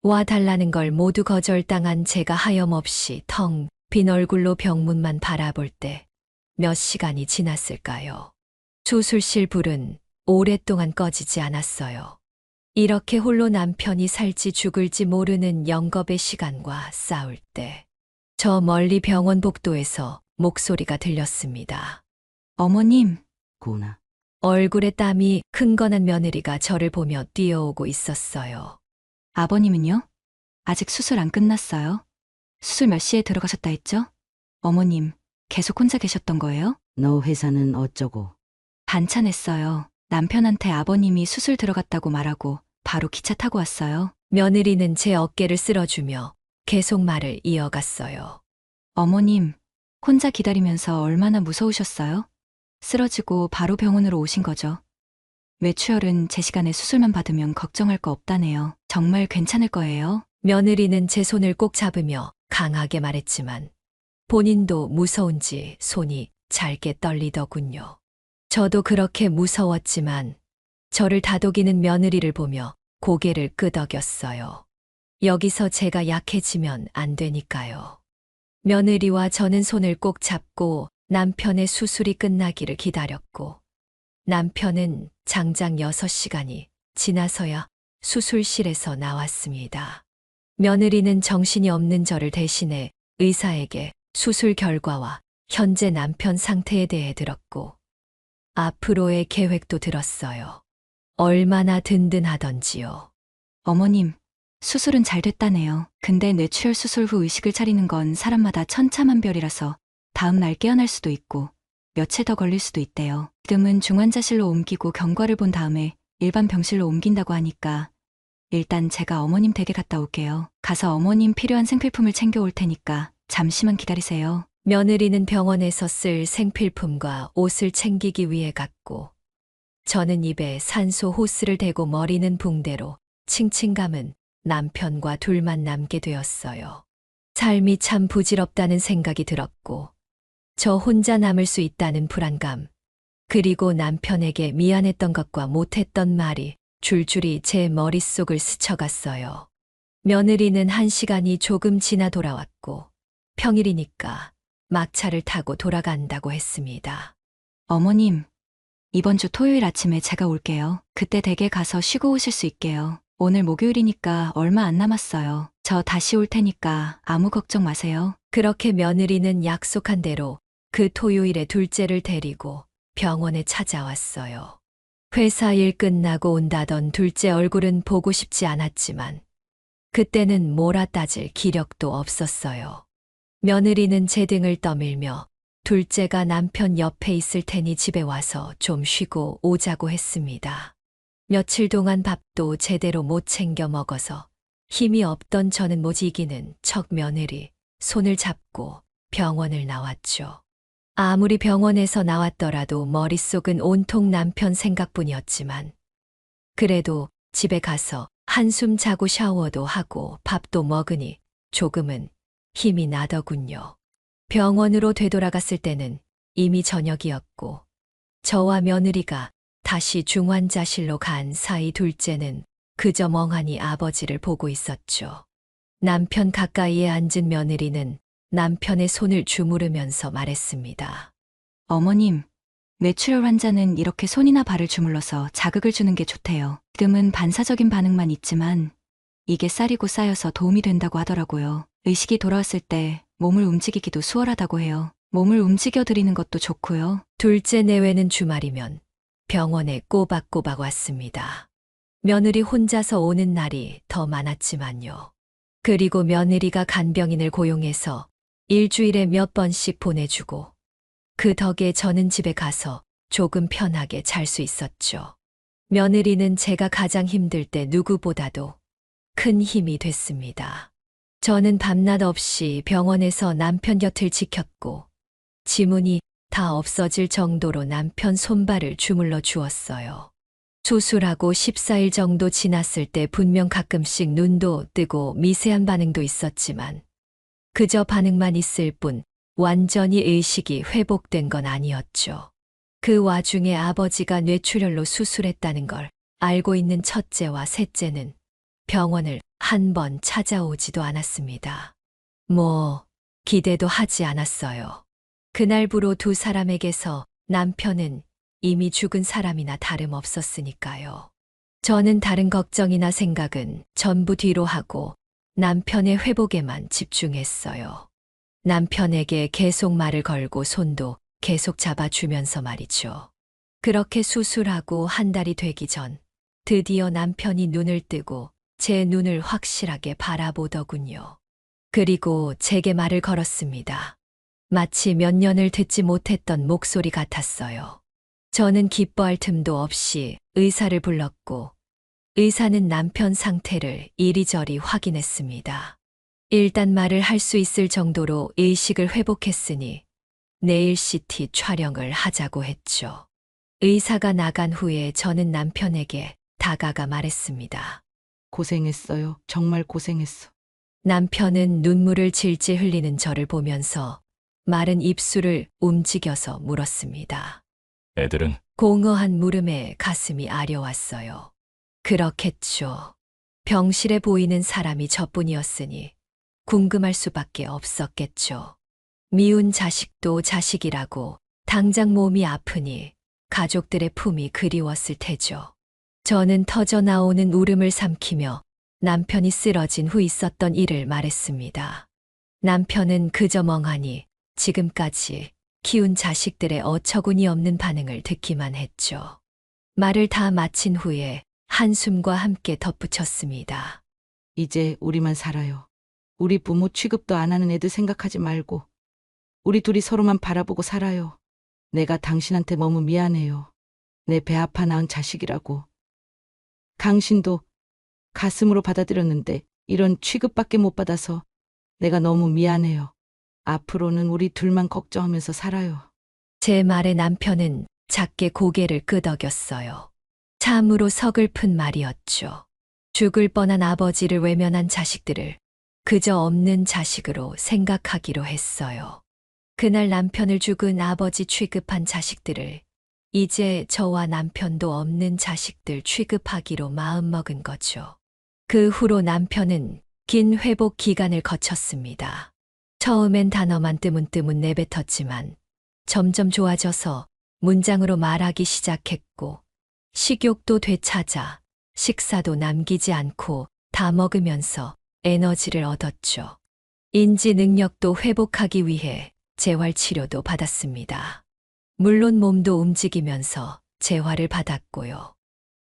와달라는 걸 모두 거절당한 제가 하염없이 텅 빈 얼굴로 병문만 바라볼 때 몇 시간이 지났을까요? 수술실 불은 오랫동안 꺼지지 않았어요. 이렇게 홀로 남편이 살지 죽을지 모르는 영겁의 시간과 싸울 때, 저 멀리 병원 복도에서 목소리가 들렸습니다. 어머님, 고은아, 얼굴에 땀이 흥건한 며느리가 저를 보며 뛰어오고 있었어요. 아버님은요? 아직 수술 안 끝났어요? 수술 몇 시에 들어가셨다 했죠? 어머님, 계속 혼자 계셨던 거예요? 너 회사는 어쩌고? 반찬했어요. 남편한테 아버님이 수술 들어갔다고 말하고 바로 기차 타고 왔어요. 며느리는 제 어깨를 쓸어주며 계속 말을 이어갔어요. 어머님, 혼자 기다리면서 얼마나 무서우셨어요? 쓰러지고 바로 병원으로 오신 거죠. 뇌출혈은 제 시간에 수술만 받으면 걱정할 거 없다네요. 정말 괜찮을 거예요. 며느리는 제 손을 꼭 잡으며 강하게 말했지만 본인도 무서운지 손이 잘게 떨리더군요. 저도 그렇게 무서웠지만 저를 다독이는 며느리를 보며 고개를 끄덕였어요. 여기서 제가 약해지면 안 되니까요. 며느리와 저는 손을 꼭 잡고 남편의 수술이 끝나기를 기다렸고, 남편은 장장 6시간이 지나서야 수술실에서 나왔습니다. 며느리는 정신이 없는 저를 대신해 의사에게 수술 결과와 현재 남편 상태에 대해 들었고, 앞으로의 계획도 들었어요. 얼마나 든든하던지요. 어머님, 수술은 잘 됐다네요. 근데 뇌출혈 수술 후 의식을 차리는 건 사람마다 천차만별이라서 다음 날 깨어날 수도 있고 며칠 더 걸릴 수도 있대요. 지금은 중환자실로 옮기고 경과를 본 다음에 일반 병실로 옮긴다고 하니까 일단 제가 어머님 댁에 갔다 올게요. 가서 어머님 필요한 생필품을 챙겨올 테니까 잠시만 기다리세요. 며느리는 병원에서 쓸 생필품과 옷을 챙기기 위해 갔고, 저는 입에 산소 호스를 대고 머리는 붕대로 칭칭 감은 남편과 둘만 남게 되었어요. 삶이 참 부질없다는 생각이 들었고, 저 혼자 남을 수 있다는 불안감, 그리고 남편에게 미안했던 것과 못했던 말이 줄줄이 제 머릿속을 스쳐갔어요. 며느리는 1시간이 조금 지나 돌아왔고, 평일이니까 막차를 타고 돌아간다고 했습니다. 어머님, 이번 주 토요일 아침에 제가 올게요. 그때 댁에 가서 쉬고 오실 수 있게요. 오늘 목요일이니까 얼마 안 남았어요. 저 다시 올 테니까 아무 걱정 마세요. 그렇게 며느리는 약속한 대로 그 토요일에 둘째를 데리고 병원에 찾아왔어요. 회사 일 끝나고 온다던 둘째 얼굴은 보고 싶지 않았지만 그때는 몰아따질 기력도 없었어요. 며느리는 제 등을 떠밀며 둘째가 남편 옆에 있을 테니 집에 와서 좀 쉬고 오자고 했습니다. 며칠 동안 밥도 제대로 못 챙겨 먹어서 힘이 없던 저는 못 이기는 척 며느리 손을 잡고 병원을 나왔죠. 아무리 병원에서 나왔더라도 머릿속은 온통 남편 생각뿐이었지만 그래도 집에 가서 한숨 자고 샤워도 하고 밥도 먹으니 조금은 힘이 나더군요. 병원으로 되돌아갔을 때는 이미 저녁이었고 저와 며느리가 다시 중환자실로 간 사이 둘째는 그저 멍하니 아버지를 보고 있었죠. 남편 가까이에 앉은 며느리는 남편의 손을 주무르면서 말했습니다. 어머님, 뇌출혈 환자는 이렇게 손이나 발을 주물러서 자극을 주는 게 좋대요. 지금은 반사적인 반응만 있지만 이게 쌀이고 쌓여서 도움이 된다고 하더라고요. 의식이 돌아왔을 때 몸을 움직이기도 수월하다고 해요. 몸을 움직여 드리는 것도 좋고요. 둘째 내외는 주말이면 병원에 꼬박꼬박 왔습니다. 며느리 혼자서 오는 날이 더 많았지만요. 그리고 며느리가 간병인을 고용해서 일주일에 몇 번씩 보내주고 그 덕에 저는 집에 가서 조금 편하게 잘 수 있었죠. 며느리는 제가 가장 힘들 때 누구보다도 큰 힘이 됐습니다. 저는 밤낮 없이 병원에서 남편 곁을 지켰고 지문이 다 없어질 정도로 남편 손발을 주물러 주었어요. 수술하고 14일 정도 지났을 때 분명 가끔씩 눈도 뜨고 미세한 반응도 있었지만 그저 반응만 있을 뿐 완전히 의식이 회복된 건 아니었죠. 그 와중에 아버지가 뇌출혈로 수술했다는 걸 알고 있는 첫째와 셋째는 병원을 한 번 찾아오지도 않았습니다. 기대도 하지 않았어요. 그날부로 두 사람에게서 남편은 이미 죽은 사람이나 다름없었으니까요. 저는 다른 걱정이나 생각은 전부 뒤로 하고 남편의 회복에만 집중했어요. 남편에게 계속 말을 걸고 손도 계속 잡아주면서 말이죠. 그렇게 수술하고 한 달이 되기 전 드디어 남편이 눈을 뜨고 제 눈을 확실하게 바라보더군요. 그리고 제게 말을 걸었습니다. 마치 몇 년을 듣지 못했던 목소리 같았어요. 저는 기뻐할 틈도 없이 의사를 불렀고 의사는 남편 상태를 이리저리 확인했습니다. 일단 말을 할 수 있을 정도로 의식을 회복했으니 내일 CT 촬영을 하자고 했죠. 의사가 나간 후에 저는 남편에게 다가가 말했습니다. 고생했어요. 정말 고생했어. 남편은 눈물을 질질 흘리는 저를 보면서 마른 입술을 움직여서 물었습니다. 애들은 공허한 물음에 가슴이 아려왔어요. 그렇겠죠. 병실에 보이는 사람이 저뿐이었으니 궁금할 수밖에 없었겠죠. 미운 자식도 자식이라고 당장 몸이 아프니 가족들의 품이 그리웠을 테죠. 저는 터져 나오는 울음을 삼키며 남편이 쓰러진 후 있었던 일을 말했습니다. 남편은 그저 멍하니 지금까지 키운 자식들의 어처구니 없는 반응을 듣기만 했죠. 말을 다 마친 후에 한숨과 함께 덧붙였습니다. 이제 우리만 살아요. 우리 부모 취급도 안 하는 애들 생각하지 말고 우리 둘이 서로만 바라보고 살아요. 내가 당신한테 너무 미안해요. 내 배 아파 낳은 자식이라고. 당신도 가슴으로 받아들였는데 이런 취급밖에 못 받아서 내가 너무 미안해요. 앞으로는 우리 둘만 걱정하면서 살아요. 제 말에 남편은 작게 고개를 끄덕였어요. 참으로 서글픈 말이었죠. 죽을 뻔한 아버지를 외면한 자식들을 그저 없는 자식으로 생각하기로 했어요. 그날 남편을 죽은 아버지 취급한 자식들을 이제 저와 남편도 없는 자식들 취급하기로 마음먹은 거죠. 그 후로 남편은 긴 회복 기간을 거쳤습니다. 처음엔 단어만 뜨문뜨문 내뱉었지만 점점 좋아져서 문장으로 말하기 시작했고 식욕도 되찾아 식사도 남기지 않고 다 먹으면서 에너지를 얻었죠. 인지 능력도 회복하기 위해 재활치료도 받았습니다. 물론 몸도 움직이면서 재활을 받았고요.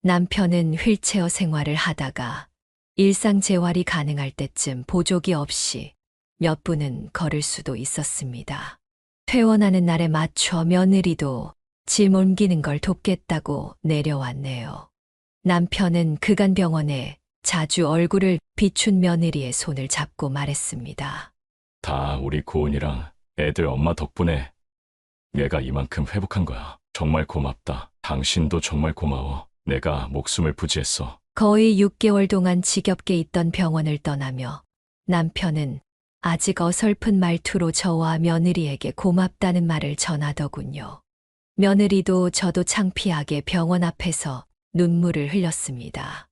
남편은 휠체어 생활을 하다가 일상 재활이 가능할 때쯤 보조기 없이 몇 분은 걸을 수도 있었습니다. 퇴원하는 날에 맞춰 며느리도 짐 옮기는 걸 돕겠다고 내려왔네요. 남편은 그간 병원에 자주 얼굴을 비춘 며느리의 손을 잡고 말했습니다. 다 우리 고은이랑 애들 엄마 덕분에 얘가 이만큼 회복한 거야. 정말 고맙다. 당신도 정말 고마워. 내가 목숨을 부지했어. 거의 6개월 동안 지겹게 있던 병원을 떠나며 남편은 아직 어설픈 말투로 저와 며느리에게 고맙다는 말을 전하더군요. 며느리도 저도 창피하게 병원 앞에서 눈물을 흘렸습니다.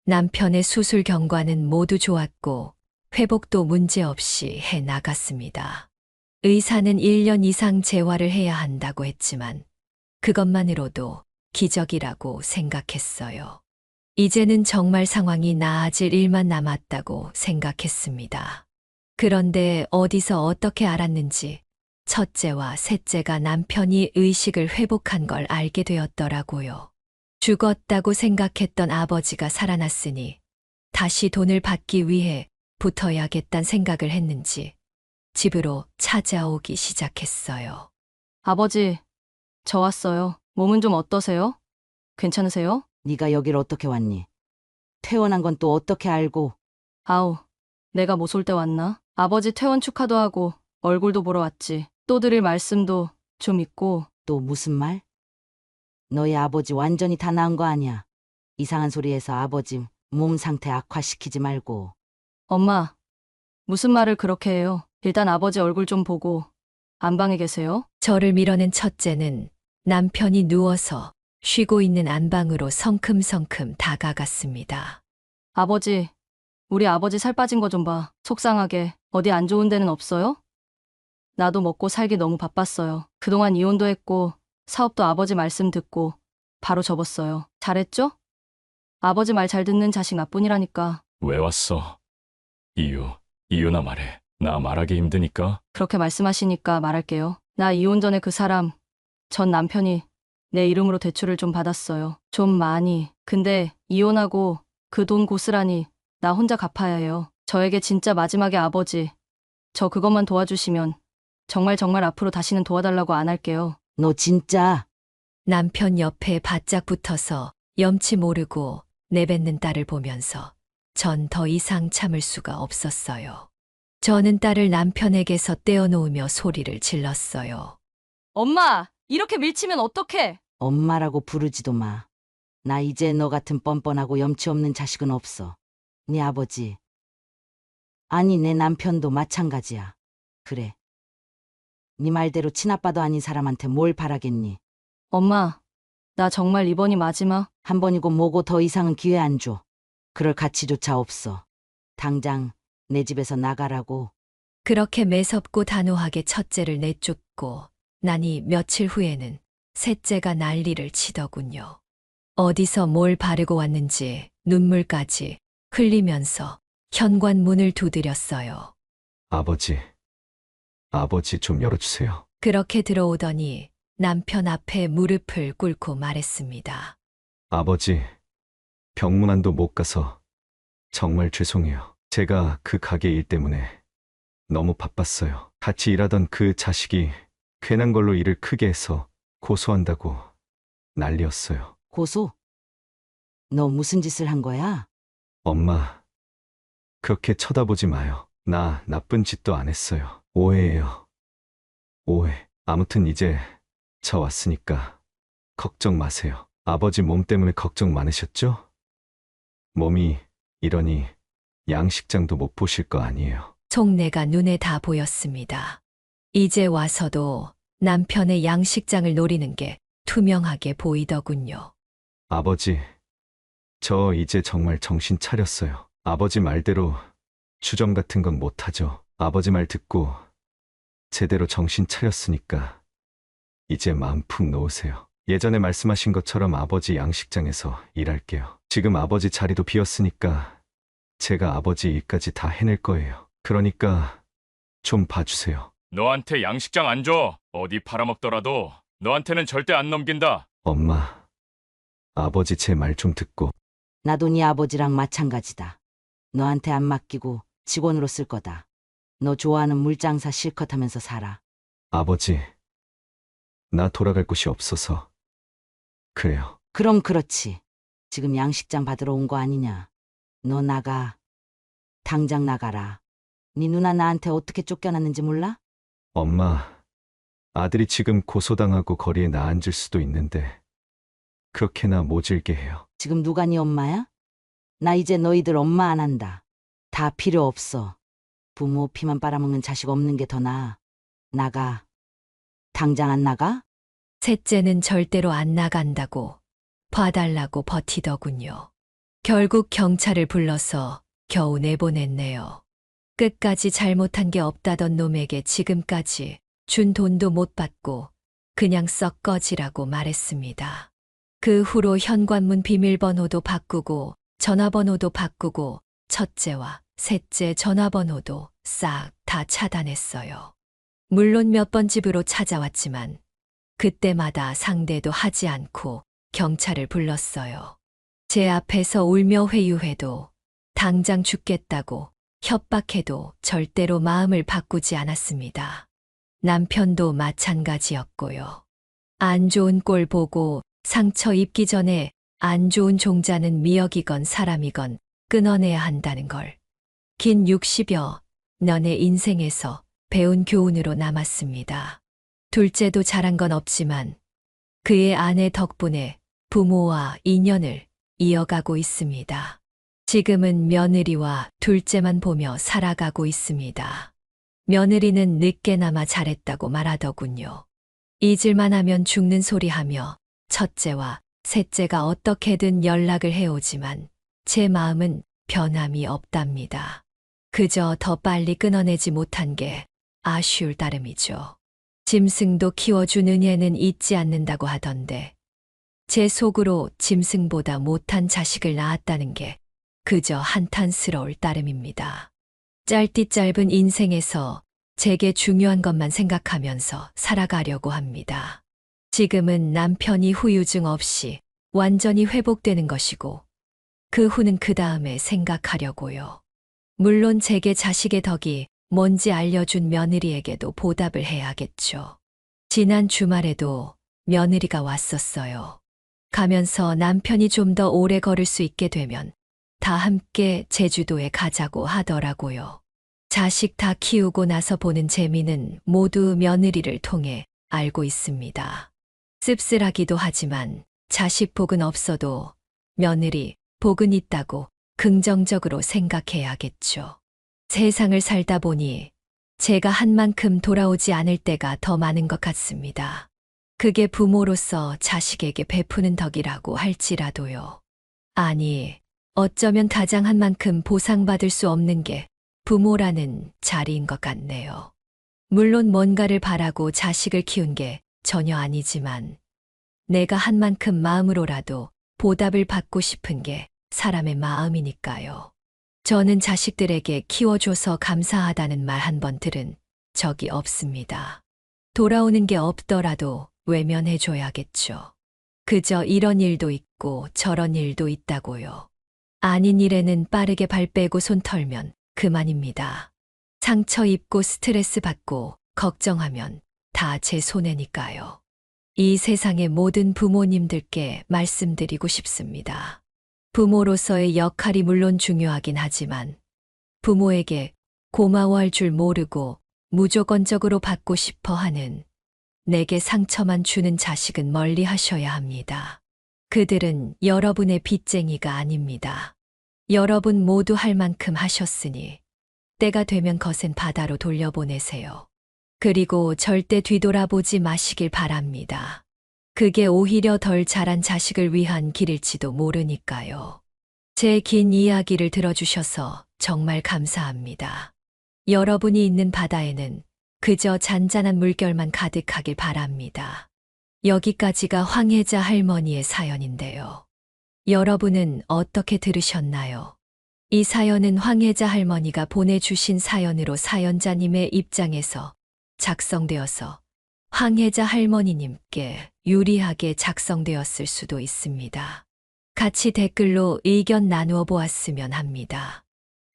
남편의 수술 경과는 모두 좋았고 회복도 문제없이 해 나갔습니다. 의사는 1년 이상 재활을 해야 한다고 했지만 그것만으로도 기적이라고 생각했어요. 이제는 정말 상황이 나아질 일만 남았다고 생각했습니다. 그런데 어디서 어떻게 알았는지 첫째와 셋째가 남편이 의식을 회복한 걸 알게 되었더라고요. 죽었다고 생각했던 아버지가 살아났으니 다시 돈을 받기 위해 붙어야겠다는 생각을 했는지 집으로 찾아오기 시작했어요. 아버지, 저 왔어요. 몸은 좀 어떠세요? 괜찮으세요? 네가 여길 어떻게 왔니? 퇴원한 건 또 어떻게 알고? 아우, 내가 못 올 때 왔나? 아버지 퇴원 축하도 하고 얼굴도 보러 왔지. 또 드릴 말씀도 좀 있고. 또 무슨 말? 너희 아버지 완전히 다 나은 거 아니야. 이상한 소리해서 아버지 몸 상태 악화시키지 말고. 엄마, 무슨 말을 그렇게 해요? 일단 아버지 얼굴 좀 보고 안방에 계세요? 저를 밀어낸 첫째는 남편이 누워서 쉬고 있는 안방으로 성큼성큼 다가갔습니다. 아버지, 우리 아버지 살 빠진 거 좀 봐. 속상하게. 어디 안 좋은 데는 없어요? 나도 먹고 살기 너무 바빴어요. 그동안 이혼도 했고 사업도 아버지 말씀 듣고 바로 접었어요. 잘했죠? 아버지 말 잘 듣는 자식 나뿐이라니까. 왜 왔어? 이유나 말해. 나 말하기 힘드니까. 그렇게 말씀하시니까 말할게요. 나 이혼 전에 그 사람, 전 남편이 내 이름으로 대출을 좀 받았어요. 좀 많이. 근데 이혼하고 그 돈 고스란히 나 혼자 갚아야 해요. 저에게 진짜 마지막에 아버지, 저 그것만 도와주시면 정말 앞으로 다시는 도와달라고 안 할게요. 너 진짜 남편 옆에 바짝 붙어서 염치 모르고 내뱉는 딸을 보면서 전 더 이상 참을 수가 없었어요. 저는 딸을 남편에게서 떼어놓으며 소리를 질렀어요. 엄마, 이렇게 밀치면 어떡해? 엄마라고 부르지도 마. 나 이제 너 같은 뻔뻔하고 염치 없는 자식은 없어. 네 아버지. 아니 내 남편도 마찬가지야. 그래. 네 말대로 친아빠도 아닌 사람한테 뭘 바라겠니? 엄마, 나 정말 이번이 마지막. 한 번이고 뭐고 더 이상은 기회 안 줘. 그럴 가치조차 없어. 당장 내 집에서 나가라고. 그렇게 매섭고 단호하게 첫째를 내쫓고 나니 며칠 후에는 셋째가 난리를 치더군요. 어디서 뭘 바르고 왔는지 눈물까지 흘리면서 현관문을 두드렸어요. 아버지 좀 열어주세요. 그렇게 들어오더니 남편 앞에 무릎을 꿇고 말했습니다. 아버지, 병문안도 못 가서 정말 죄송해요. 제가 그 가게 일 때문에 너무 바빴어요. 같이 일하던 그 자식이 괜한 걸로 일을 크게 해서 고소한다고 난리였어요. 고소? 너 무슨 짓을 한 거야? 엄마, 그렇게 쳐다보지 마요. 나 나쁜 짓도 안 했어요. 오해예요. 오해. 아무튼 이제 저 왔으니까 걱정 마세요. 아버지 몸 때문에 걱정 많으셨죠? 몸이 이러니 양식장도 못 보실 거 아니에요. 속내가 눈에 다 보였습니다. 이제 와서도 남편의 양식장을 노리는 게 투명하게 보이더군요. 아버지, 저 이제 정말 정신 차렸어요. 아버지 말대로 주정 같은 건 못하죠. 아버지 말 듣고 제대로 정신 차렸으니까 이제 마음 푹 놓으세요. 예전에 말씀하신 것처럼 아버지 양식장에서 일할게요. 지금 아버지 자리도 비었으니까 제가 아버지 일까지 다 해낼 거예요. 그러니까 좀 봐주세요. 너한테 양식장 안 줘. 어디 팔아먹더라도 너한테는 절대 안 넘긴다. 엄마, 아버지 제 말 좀 듣고. 나도 네 아버지랑 마찬가지다. 너한테 안 맡기고 직원으로 쓸 거다. 너 좋아하는 물장사 실컷 하면서 살아. 아버지, 나 돌아갈 곳이 없어서 그래요. 그럼 그렇지. 지금 양식장 받으러 온 거 아니냐. 너 나가. 당장 나가라. 네 누나 나한테 어떻게 쫓겨났는지 몰라? 엄마, 아들이 지금 고소당하고 거리에 나앉을 수도 있는데 그렇게나 모질게 해요. 지금 누가 네 엄마야? 나 이제 너희들 엄마 안 한다. 다 필요 없어. 부모 피만 빨아먹는 자식 없는 게 더 나아. 나가. 당장 안 나가? 셋째는 절대로 안 나간다고 봐달라고 버티더군요. 결국 경찰을 불러서 겨우 내보냈네요. 끝까지 잘못한 게 없다던 놈에게 지금까지 준 돈도 못 받고 그냥 썩 꺼지라고 말했습니다. 그 후로 현관문 비밀번호도 바꾸고 전화번호도 바꾸고 첫째와 셋째 전화번호도 싹 다 차단했어요. 물론 몇 번 집으로 찾아왔지만 그때마다 상대도 하지 않고 경찰을 불렀어요. 제 앞에서 울며 회유해도 당장 죽겠다고 협박해도 절대로 마음을 바꾸지 않았습니다. 남편도 마찬가지였고요. 안 좋은 꼴 보고 상처 입기 전에 안 좋은 종자는 미역이건 사람이건 끊어내야 한다는 걸 긴 60여 년의 인생에서 배운 교훈으로 남았습니다. 둘째도 잘한 건 없지만 그의 아내 덕분에 부모와 인연을 이어가고 있습니다. 지금은 며느리와 둘째만 보며 살아가고 있습니다. 며느리는 늦게나마 잘했다고 말하더군요. 잊을만 하면 죽는 소리 하며 첫째와 셋째가 어떻게든 연락을 해오지만 제 마음은 변함이 없답니다. 그저 더 빨리 끊어내지 못한 게 아쉬울 따름이죠. 짐승도 키워준 은혜는 잊지 않는다고 하던데 제 속으로 짐승보다 못한 자식을 낳았다는 게 그저 한탄스러울 따름입니다. 짧디 짧은 인생에서 제게 중요한 것만 생각하면서 살아가려고 합니다. 지금은 남편이 후유증 없이 완전히 회복되는 것이고 그 후는 그 다음에 생각하려고요. 물론 제게 자식의 덕이 뭔지 알려준 며느리에게도 보답을 해야겠죠. 지난 주말에도 며느리가 왔었어요. 가면서 남편이 좀 더 오래 걸을 수 있게 되면 다 함께 제주도에 가자고 하더라고요. 자식 다 키우고 나서 보는 재미는 모두 며느리를 통해 알고 있습니다. 씁쓸하기도 하지만 자식 복은 없어도 며느리 복은 있다고 긍정적으로 생각해야겠죠. 세상을 살다 보니 제가 한 만큼 돌아오지 않을 때가 더 많은 것 같습니다. 그게 부모로서 자식에게 베푸는 덕이라고 할지라도요. 아니, 어쩌면 가장 한 만큼 보상받을 수 없는 게 부모라는 자리인 것 같네요. 물론 뭔가를 바라고 자식을 키운 게 전혀 아니지만 내가 한 만큼 마음으로라도 보답을 받고 싶은 게 사람의 마음이니까요. 저는 자식들에게 키워줘서 감사하다는 말 한 번 들은 적이 없습니다. 돌아오는 게 없더라도 외면해줘야겠죠. 그저 이런 일도 있고 저런 일도 있다고요. 아닌 일에는 빠르게 발 빼고 손 털면 그만입니다. 상처 입고 스트레스 받고 걱정하면 다 제 손해니까요. 이 세상의 모든 부모님들께 말씀드리고 싶습니다. 부모로서의 역할이 물론 중요하긴 하지만 부모에게 고마워할 줄 모르고 무조건적으로 받고 싶어 하는 내게 상처만 주는 자식은 멀리 하셔야 합니다. 그들은 여러분의 빚쟁이가 아닙니다. 여러분 모두 할 만큼 하셨으니 때가 되면 거센 바다로 돌려보내세요. 그리고 절대 뒤돌아보지 마시길 바랍니다. 그게 오히려 덜 자란 자식을 위한 길일지도 모르니까요. 제 긴 이야기를 들어주셔서 정말 감사합니다. 여러분이 있는 바다에는 그저 잔잔한 물결만 가득하길 바랍니다. 여기까지가 황혜자 할머니의 사연인데요. 여러분은 어떻게 들으셨나요? 이 사연은 황혜자 할머니가 보내주신 사연으로 사연자님의 입장에서 작성되어서 황혜자 할머니님께 유리하게 작성되었을 수도 있습니다. 같이 댓글로 의견 나누어 보았으면 합니다.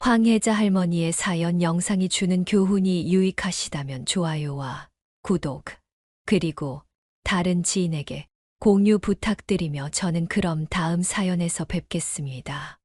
황혜자 할머니의 사연 영상이 주는 교훈이 유익하시다면 좋아요와 구독, 그리고 다른 지인에게 공유 부탁드리며 저는 그럼 다음 사연에서 뵙겠습니다.